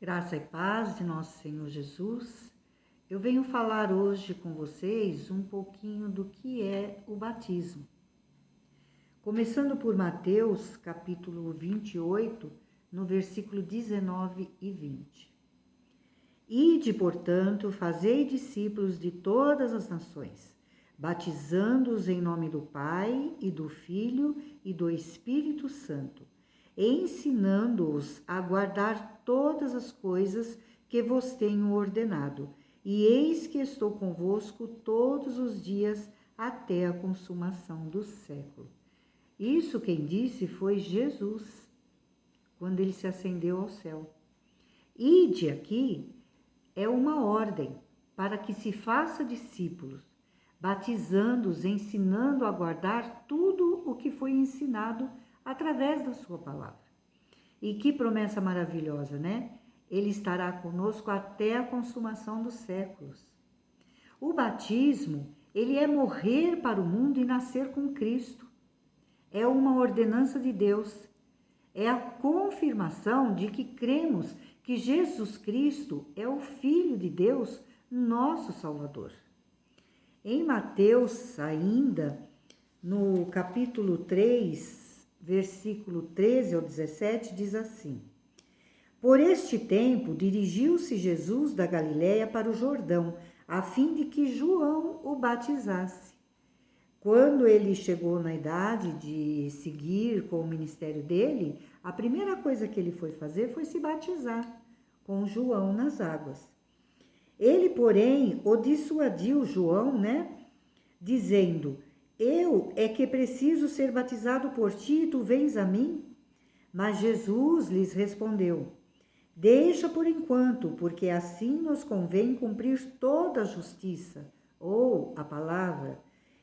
Graça e paz de nosso Senhor Jesus. Eu venho falar hoje com vocês um pouquinho do que é o batismo. Começando por Mateus, capítulo 28, no versículo 19 e 20. Ide, portanto, fazei discípulos de todas as nações, batizando-os em nome do Pai e do Filho e do Espírito Santo, ensinando-os a guardar todas as coisas que vos tenho ordenado. E eis que estou convosco todos os dias até a consumação do século. Isso quem disse foi Jesus, quando ele se ascendeu ao céu. Ide aqui é uma ordem para que se faça discípulos, batizando-os, ensinando a guardar tudo o que foi ensinado através da sua palavra. E que promessa maravilhosa, né? Ele estará conosco até a consumação dos séculos. O batismo, ele é morrer para o mundo e nascer com Cristo. É uma ordenança de Deus. É a confirmação de que cremos que Jesus Cristo é o Filho de Deus, nosso Salvador. Em Mateus, ainda, no capítulo 3, versículo 13 ao 17, diz assim: Por este tempo, dirigiu-se Jesus da Galiléia para o Jordão, a fim de que João o batizasse. Quando ele chegou na idade de seguir com o ministério dele, a primeira coisa que ele foi fazer foi se batizar com João nas águas. Ele, porém, o dissuadiu, João, dizendo: Eu é que preciso ser batizado por ti e tu vens a mim? Mas Jesus lhes respondeu: Deixa por enquanto, porque assim nos convém cumprir toda a justiça, ou a palavra.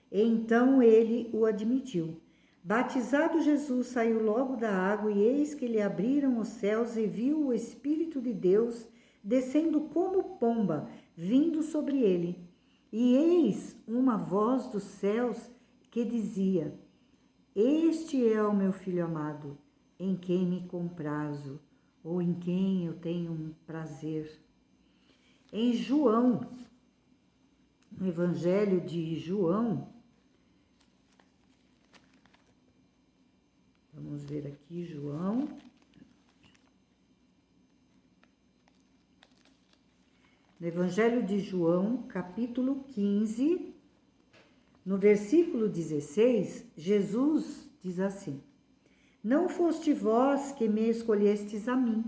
Então ele o admitiu. Batizado Jesus saiu logo da água, e eis que lhe abriram os céus, e viu o Espírito de Deus descendo como pomba, vindo sobre ele. E eis uma voz dos céus que dizia: Este é o meu Filho amado, em quem me comprazo, ou em quem eu tenho um prazer. Em João, no Evangelho de João, vamos ver aqui, João. No Evangelho de João, capítulo 15, no versículo 16, Jesus diz assim: Não foste vós que me escolhestes a mim.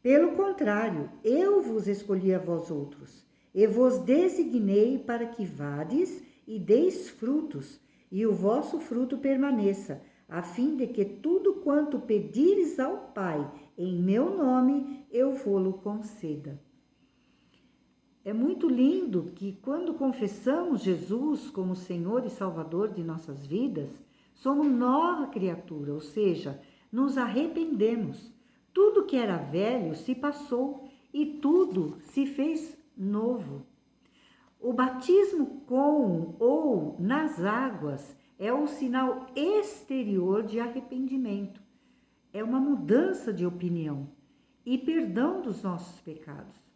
Pelo contrário, eu vos escolhi a vós outros, e vos designei para que vades e deis frutos, e o vosso fruto permaneça, a fim de que tudo quanto pedires ao Pai em meu nome, eu vô-lo conceda. É muito lindo que quando confessamos Jesus como Senhor e Salvador de nossas vidas, somos nova criatura, ou seja, nos arrependemos. Tudo que era velho se passou e tudo se fez novo. O batismo com ou nas águas é o sinal exterior de arrependimento. É uma mudança de opinião e perdão dos nossos pecados.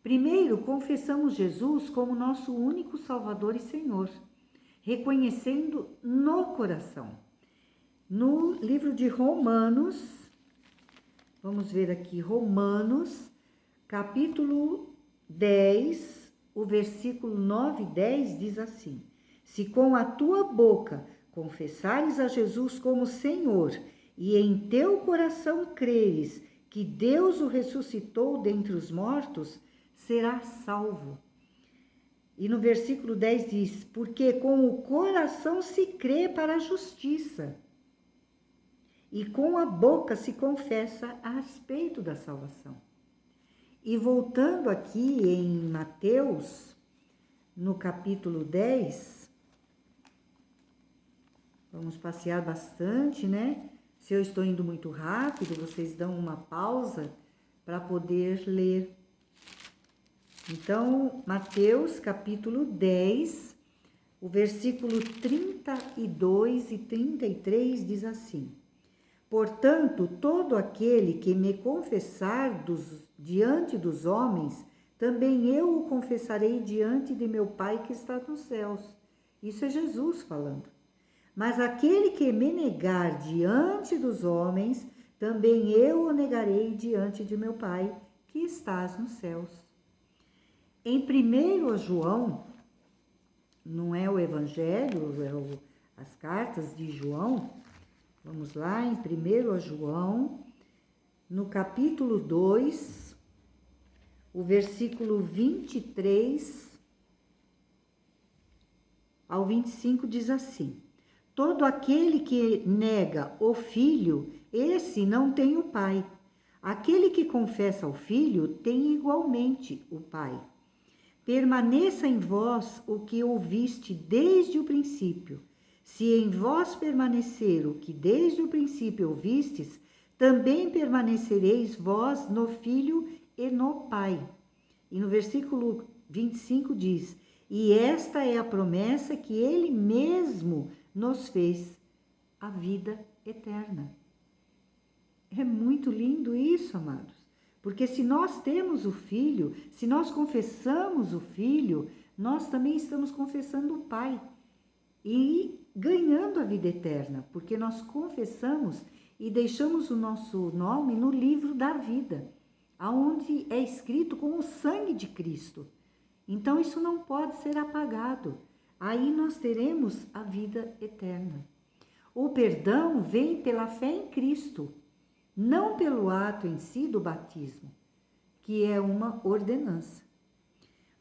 Primeiro, confessamos Jesus como nosso único Salvador e Senhor, reconhecendo no coração. No livro de Romanos, vamos ver aqui, Romanos, capítulo 10, o versículo 9 e 10 diz assim: Se com a tua boca confessares a Jesus como Senhor e em teu coração creres que Deus o ressuscitou dentre os mortos, serás salvo. E no versículo 10 diz: Porque com o coração se crê para a justiça, e com a boca se confessa a respeito da salvação. E voltando aqui em Mateus, no capítulo 10, vamos passear bastante, né? Se eu estou indo muito rápido, vocês dão uma pausa para poder ler. Então, Mateus capítulo 10, o versículo 32 e 33 diz assim: Portanto, todo aquele que me confessar diante dos homens, também eu o confessarei diante de meu Pai que está nos céus. Isso é Jesus falando. Mas aquele que me negar diante dos homens, também eu o negarei diante de meu Pai que estás nos céus. Em 1 João, não é o Evangelho, as cartas de João. Vamos lá, em 1 João, no capítulo 2, o versículo 23 ao 25 diz assim: todo aquele que nega o Filho, esse não tem o Pai. Aquele que confessa o Filho tem igualmente o Pai. Permaneça em vós o que ouviste desde o princípio. Se em vós permanecer o que desde o princípio ouvistes, também permanecereis vós no Filho e no Pai. E no versículo 25 diz: e esta é a promessa que ele mesmo nos fez, a vida eterna. É muito lindo isso, amados. Porque se nós temos o Filho, se nós confessamos o Filho, nós também estamos confessando o Pai. E ganhando a vida eterna, porque nós confessamos e deixamos o nosso nome no livro da vida, aonde é escrito com o sangue de Cristo. Então isso não pode ser apagado. Aí nós teremos a vida eterna. O perdão vem pela fé em Cristo, não pelo ato em si do batismo, que é uma ordenança.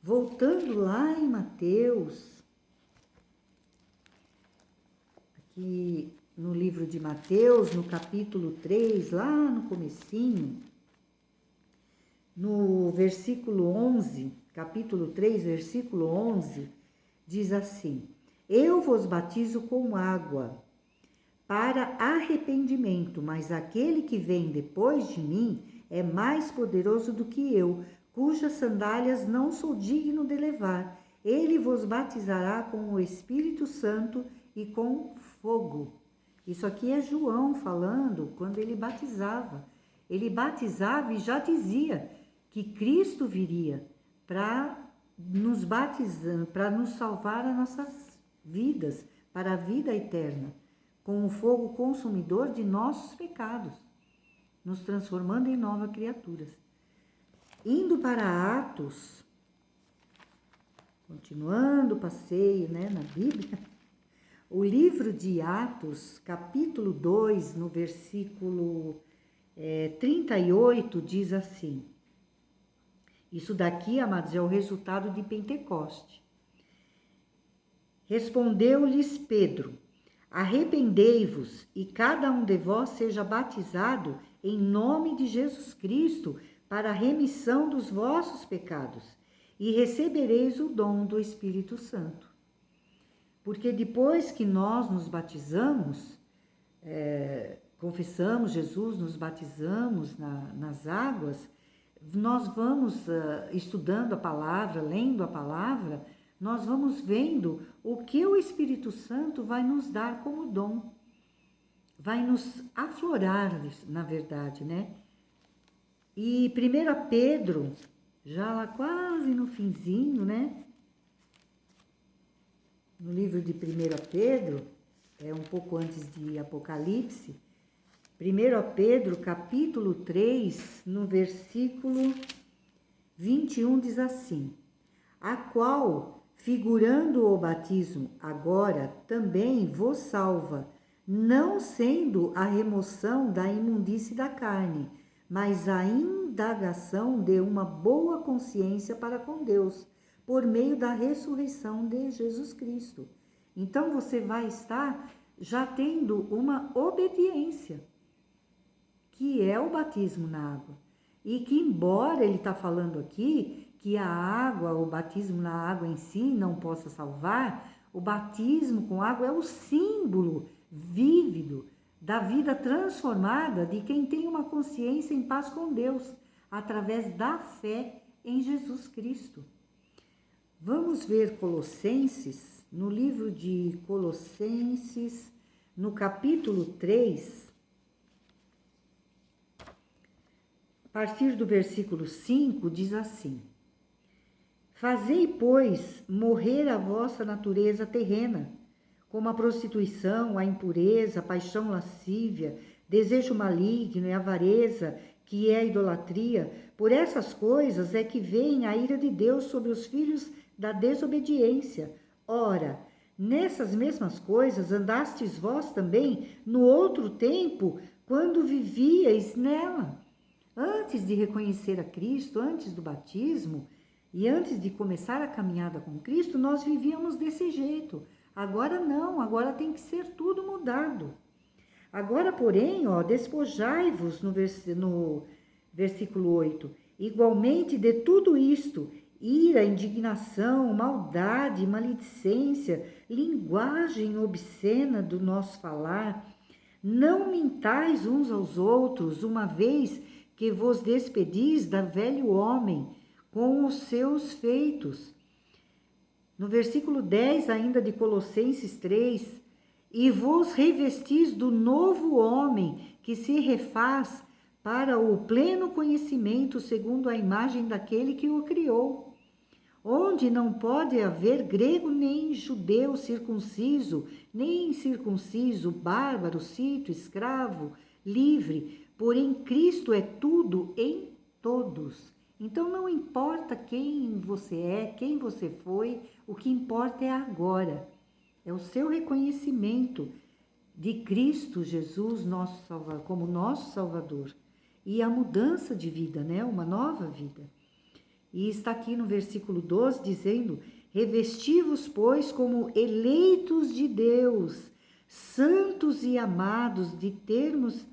Voltando lá em Mateus, aqui no livro de Mateus, no capítulo 3, lá no comecinho, no versículo 11, capítulo 3, versículo 11, diz assim: eu vos batizo com água para arrependimento, mas aquele que vem depois de mim é mais poderoso do que eu, cujas sandálias não sou digno de levar. Ele vos batizará com o Espírito Santo e com fogo. Isso aqui é João falando quando ele batizava. Ele batizava e já dizia que Cristo viria para nos batizar, para nos salvar as nossas vidas, para a vida eterna, com o fogo consumidor de nossos pecados, nos transformando em novas criaturas. Indo para Atos, continuando o passeio, na Bíblia, o livro de Atos, capítulo 2, no versículo 38, diz assim: isso daqui, amados, é o resultado de Pentecoste. Respondeu-lhes Pedro: arrependei-vos e cada um de vós seja batizado em nome de Jesus Cristo para a remissão dos vossos pecados e recebereis o dom do Espírito Santo. Porque depois que nós nos batizamos, confessamos Jesus, nos batizamos nas águas, nós vamos estudando a palavra, lendo a palavra, nós vamos vendo o que o Espírito Santo vai nos dar como dom, vai nos aflorar, na verdade, E 1 Pedro, já lá quase no finzinho, no livro de 1 Pedro, um pouco antes de Apocalipse, 1 Pedro, capítulo 3, no versículo 21, diz assim: a qual, figurando o batismo, agora também vos salva, não sendo a remoção da imundície da carne, mas a indagação de uma boa consciência para com Deus, por meio da ressurreição de Jesus Cristo. Então você vai estar já tendo uma obediência, que é o batismo na água. E que, embora ele está falando aqui que a água, o batismo na água em si não possa salvar, o batismo com água é o símbolo vívido da vida transformada de quem tem uma consciência em paz com Deus, através da fé em Jesus Cristo. Vamos ver Colossenses, no livro de Colossenses, no capítulo 3, partir do versículo 5, diz assim: Fazei, pois, morrer a vossa natureza terrena, como a prostituição, a impureza, a paixão lascívia, desejo maligno e avareza, que é a idolatria. Por essas coisas é que vem a ira de Deus sobre os filhos da desobediência. Ora, nessas mesmas coisas andastes vós também no outro tempo, quando vivíeis nela. Antes de reconhecer a Cristo, antes do batismo e antes de começar a caminhada com Cristo, nós vivíamos desse jeito. Agora não, agora tem que ser tudo mudado. Agora, porém, despojai-vos no versículo 8, igualmente de tudo isto, ira, indignação, maldade, maledicência, linguagem obscena do nosso falar. Não mintais uns aos outros, uma vez que vos despedis da velho homem com os seus feitos. No versículo 10 ainda de Colossenses 3, e vos revestis do novo homem, que se refaz para o pleno conhecimento segundo a imagem daquele que o criou, onde não pode haver grego nem judeu, circunciso, nem incircunciso, bárbaro, cito, escravo, livre, porém Cristo é tudo em todos. Então não importa quem você é, quem você foi, o que importa é agora. É o seu reconhecimento de Cristo Jesus nosso Salvador, como nosso Salvador. E a mudança de vida, né? Uma nova vida. E está aqui no versículo 12 dizendo: revesti-vos, pois, como eleitos de Deus, santos e amados, de termos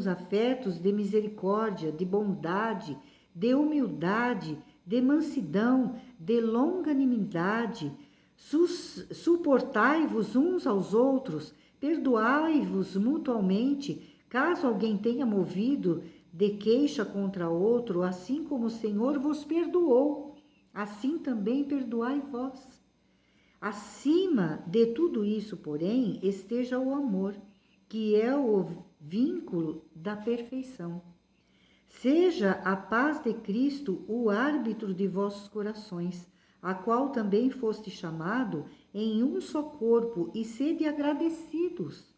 afetos de misericórdia, de bondade, de humildade, de mansidão, de longanimidade. Suportai-vos uns aos outros, perdoai-vos mutualmente, caso alguém tenha movido de queixa contra outro, assim como o Senhor vos perdoou, assim também perdoai vós. Acima de tudo isso, porém, esteja o amor, que é o vínculo da perfeição. Seja a paz de Cristo o árbitro de vossos corações, a qual também foste chamado em um só corpo, e sede agradecidos.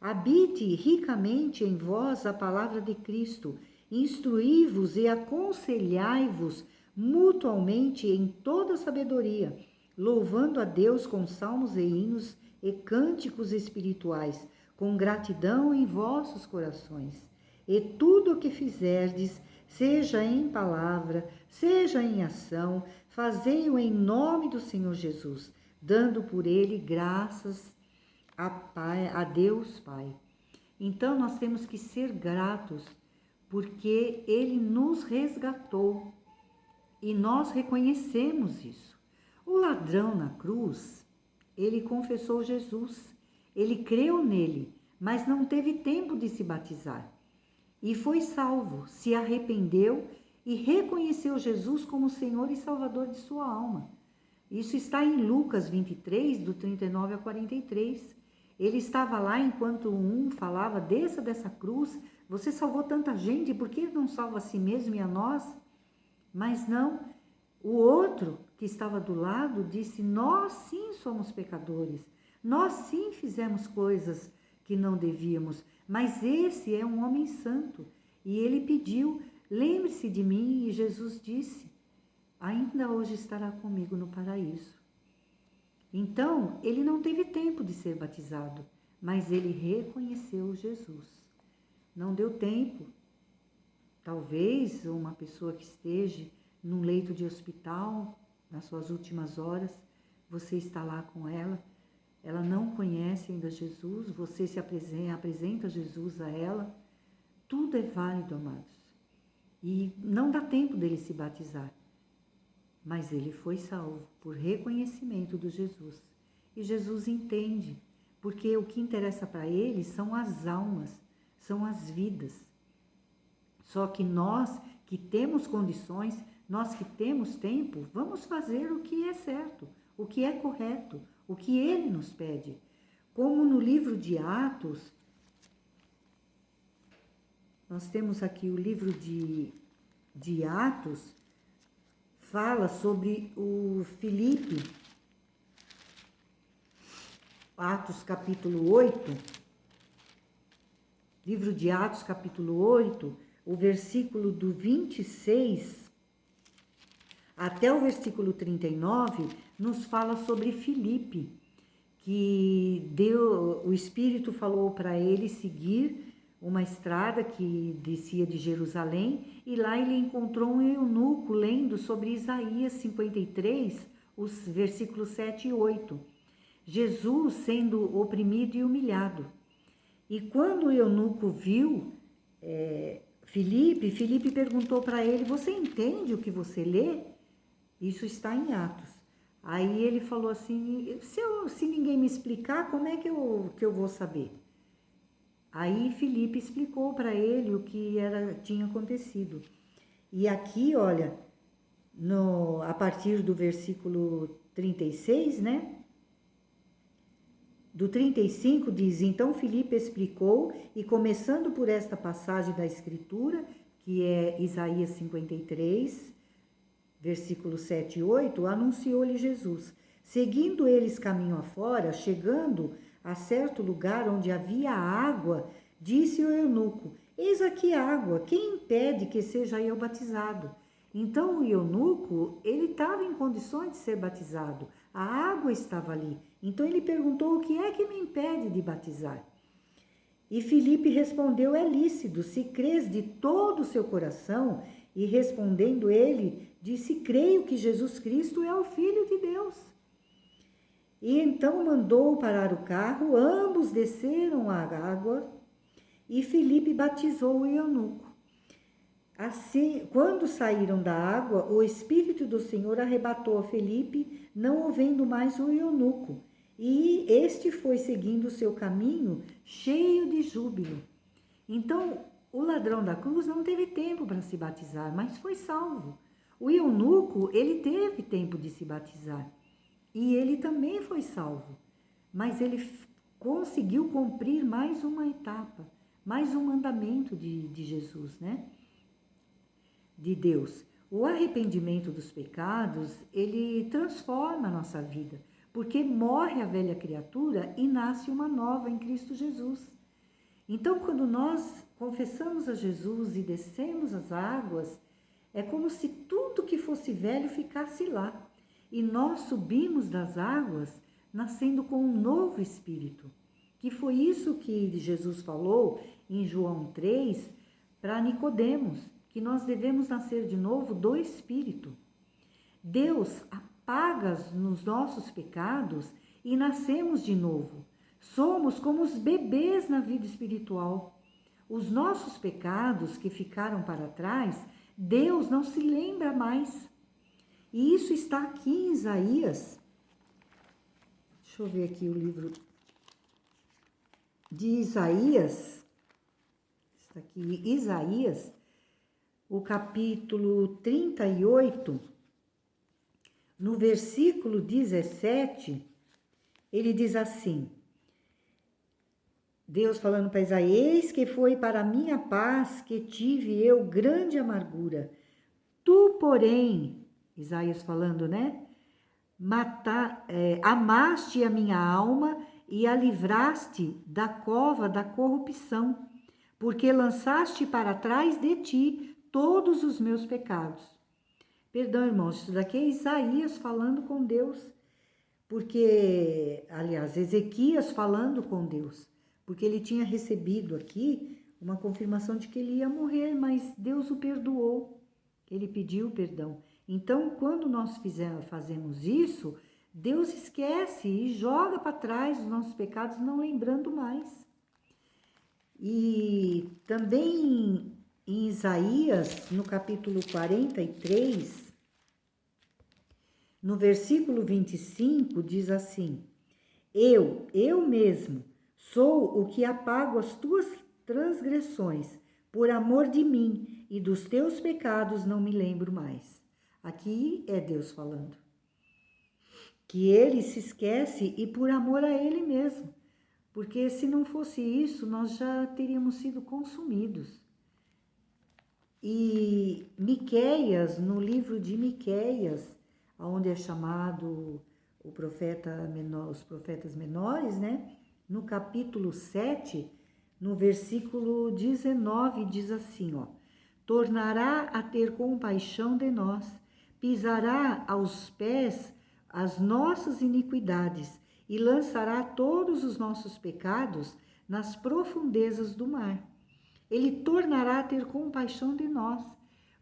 Habite ricamente em vós a palavra de Cristo, instruí-vos e aconselhai-vos mutualmente em toda sabedoria, louvando a Deus com salmos e hinos e cânticos espirituais, com gratidão em vossos corações. E tudo o que fizerdes, seja em palavra, seja em ação, fazei-o em nome do Senhor Jesus, dando por ele graças a Deus Pai. Então nós temos que ser gratos, porque ele nos resgatou e nós reconhecemos isso. O ladrão na cruz, ele confessou Jesus, ele creu nele, mas não teve tempo de se batizar. E foi salvo, se arrependeu e reconheceu Jesus como Senhor e Salvador de sua alma. Isso está em Lucas 23, do 39 a 43. Ele estava lá enquanto um falava: desça dessa cruz, você salvou tanta gente, por que não salva a si mesmo e a nós? Mas não, o outro que estava do lado disse: nós sim somos pecadores, nós sim fizemos coisas que não devíamos, mas esse é um homem santo. E ele pediu: lembre-se de mim, e Jesus disse: ainda hoje estará comigo no paraíso. Então, ele não teve tempo de ser batizado, mas ele reconheceu Jesus. Não deu tempo. Talvez uma pessoa que esteja num leito de hospital, nas suas últimas horas, você está lá com ela, ela não conhece ainda Jesus, você se apresenta Jesus a ela, tudo é válido, amados. E não dá tempo dele se batizar, mas ele foi salvo por reconhecimento de Jesus. E Jesus entende, porque o que interessa para ele são as almas, são as vidas. Só que nós que temos condições, nós que temos tempo, vamos fazer o que é certo, o que é correto, o que ele nos pede. Como no livro de Atos, nós temos aqui o livro de Atos, fala sobre o Filipe, Atos capítulo 8, livro de Atos capítulo 8, o versículo do 26 até o versículo 39, nos fala sobre Filipe, que o Espírito falou para ele seguir uma estrada que descia de Jerusalém, e lá ele encontrou um eunuco lendo sobre Isaías 53, os versículos 7 e 8. Jesus sendo oprimido e humilhado. E quando o eunuco viu Filipe perguntou para ele: você entende o que você lê? Isso está em Atos. Aí ele falou assim: se ninguém me explicar, como é que eu vou saber? Aí Filipe explicou para ele o que tinha acontecido. E aqui, olha, a partir do versículo 36, né? Do 35 diz: então Filipe explicou, e começando por esta passagem da Escritura, que é Isaías 53, versículos 7 e 8, anunciou-lhe Jesus. Seguindo eles caminho afora, chegando a certo lugar onde havia água, disse o eunuco: eis aqui água, quem impede que seja eu batizado? Então o eunuco, ele estava em condições de ser batizado, a água estava ali. Então ele perguntou: o que é que me impede de batizar? E Filipe respondeu: é lícito, se crês de todo o seu coração. E respondendo ele, disse: creio que Jesus Cristo é o Filho de Deus. E então mandou parar o carro, ambos desceram à água e Filipe batizou o eunuco. Assim, quando saíram da água, o Espírito do Senhor arrebatou a Filipe, não o vendo mais o eunuco. E este foi seguindo o seu caminho, cheio de júbilo. Então, o ladrão da cruz não teve tempo para se batizar, mas foi salvo. O eunuco, ele teve tempo de se batizar. E ele também foi salvo, mas ele conseguiu cumprir mais uma etapa, mais um mandamento de Jesus, né? De Deus. O arrependimento dos pecados, ele transforma a nossa vida, porque morre a velha criatura e nasce uma nova em Cristo Jesus. Então, quando nós confessamos a Jesus e descemos as águas, é como se tudo que fosse velho ficasse lá. E nós subimos das águas, nascendo com um novo espírito. Que foi isso que Jesus falou em João 3 para Nicodemos, que nós devemos nascer de novo do Espírito. Deus apaga nos nossos pecados e nascemos de novo. Somos como os bebês na vida espiritual. Os nossos pecados que ficaram para trás, Deus não se lembra mais. E isso está aqui em Isaías. Deixa eu ver aqui o livro de Isaías. Está aqui, Isaías, o capítulo 38, no versículo 17, ele diz assim: Deus falando para Isaías: eis que foi para a minha paz que tive eu grande amargura. Tu, porém, Isaías falando, né? Amaste a minha alma e a livraste da cova da corrupção, porque lançaste para trás de ti todos os meus pecados. Perdão, irmãos, isso daqui é Isaías falando com Deus, porque, aliás, Ezequias falando com Deus, porque ele tinha recebido aqui uma confirmação de que ele ia morrer, mas Deus o perdoou, ele pediu perdão. Então, quando nós fazemos isso, Deus esquece e joga para trás os nossos pecados, não lembrando mais. E também em Isaías, no capítulo 43, no versículo 25, diz assim: eu mesmo, sou o que apago as tuas transgressões, por amor de mim, e dos teus pecados não me lembro mais. Aqui é Deus falando. Que ele se esquece e por amor a ele mesmo. Porque se não fosse isso, nós já teríamos sido consumidos. E Miqueias, no livro de Miqueias, onde é chamado o profeta menor, os profetas menores, né? No capítulo 7, no versículo 19, diz assim, ó: tornará a ter compaixão de nós, pisará aos pés as nossas iniquidades e lançará todos os nossos pecados nas profundezas do mar. Ele tornará a ter compaixão de nós,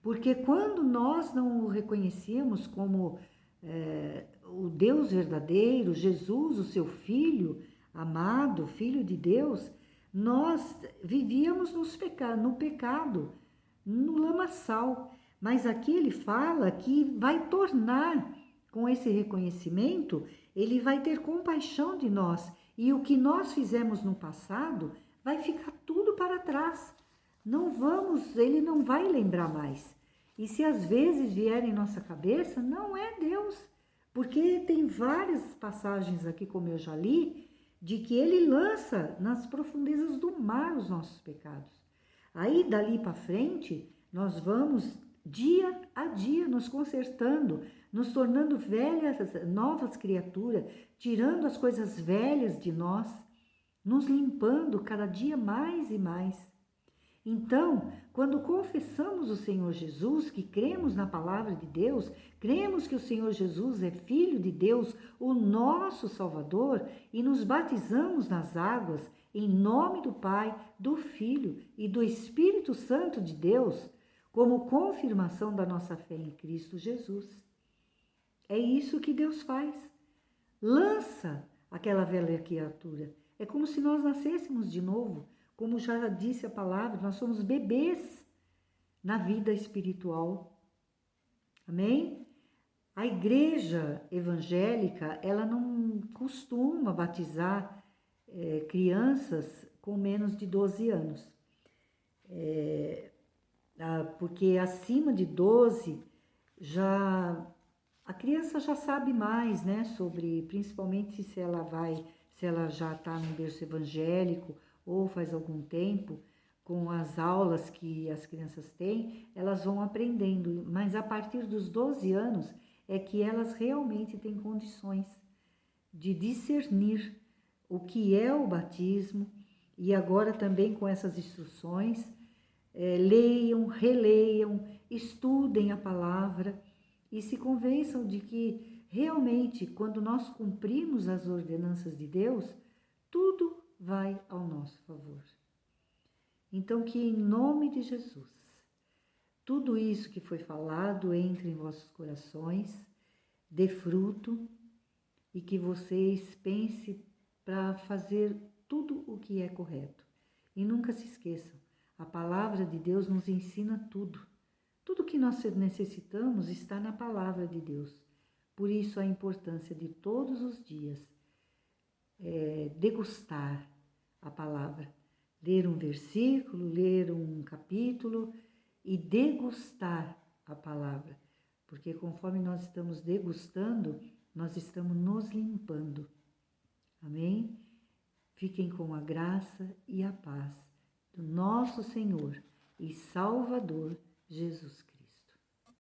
porque quando nós não o reconhecíamos como o Deus verdadeiro, Jesus, o seu Filho amado, Filho de Deus, nós vivíamos no pecado, no lamaçal. Mas aqui ele fala que vai tornar, com esse reconhecimento, ele vai ter compaixão de nós. E o que nós fizemos no passado vai ficar tudo para trás. Ele não vai lembrar mais. E se às vezes vier em nossa cabeça, não é Deus. Porque tem várias passagens aqui, como eu já li, de que ele lança nas profundezas do mar os nossos pecados. Aí, dali para frente, nós vamos dia a dia nos consertando, nos tornando velhas, novas criaturas, tirando as coisas velhas de nós, nos limpando cada dia mais e mais. Então, quando confessamos o Senhor Jesus, que cremos na palavra de Deus, cremos que o Senhor Jesus é Filho de Deus, o nosso Salvador, e nos batizamos nas águas, em nome do Pai, do Filho e do Espírito Santo de Deus, como confirmação da nossa fé em Cristo Jesus. É isso que Deus faz. Lança aquela velha criatura. É como se nós nascêssemos de novo. Como já disse a palavra, nós somos bebês na vida espiritual. Amém? A igreja evangélica, ela não costuma batizar crianças com menos de 12 anos. Porque acima de 12, a criança já sabe mais, né? Sobre, principalmente se ela já está no berço evangélico, ou faz algum tempo, com as aulas que as crianças têm, elas vão aprendendo, mas a partir dos 12 anos é que elas realmente têm condições de discernir o que é o batismo, e agora também com essas instruções, leiam, releiam, estudem a palavra e se convençam de que realmente, quando nós cumprimos as ordenanças de Deus, tudo vai ao nosso favor. Então, que em nome de Jesus, tudo isso que foi falado entre em vossos corações, dê fruto e que vocês pensem para fazer tudo o que é correto. E nunca se esqueçam, a palavra de Deus nos ensina tudo. Tudo que nós necessitamos está na palavra de Deus. Por isso a importância de todos os dias degustar a palavra, ler um versículo, ler um capítulo e degustar a palavra, porque conforme nós estamos degustando, nós estamos nos limpando. Amém? Fiquem com a graça e a paz do nosso Senhor e Salvador Jesus Cristo.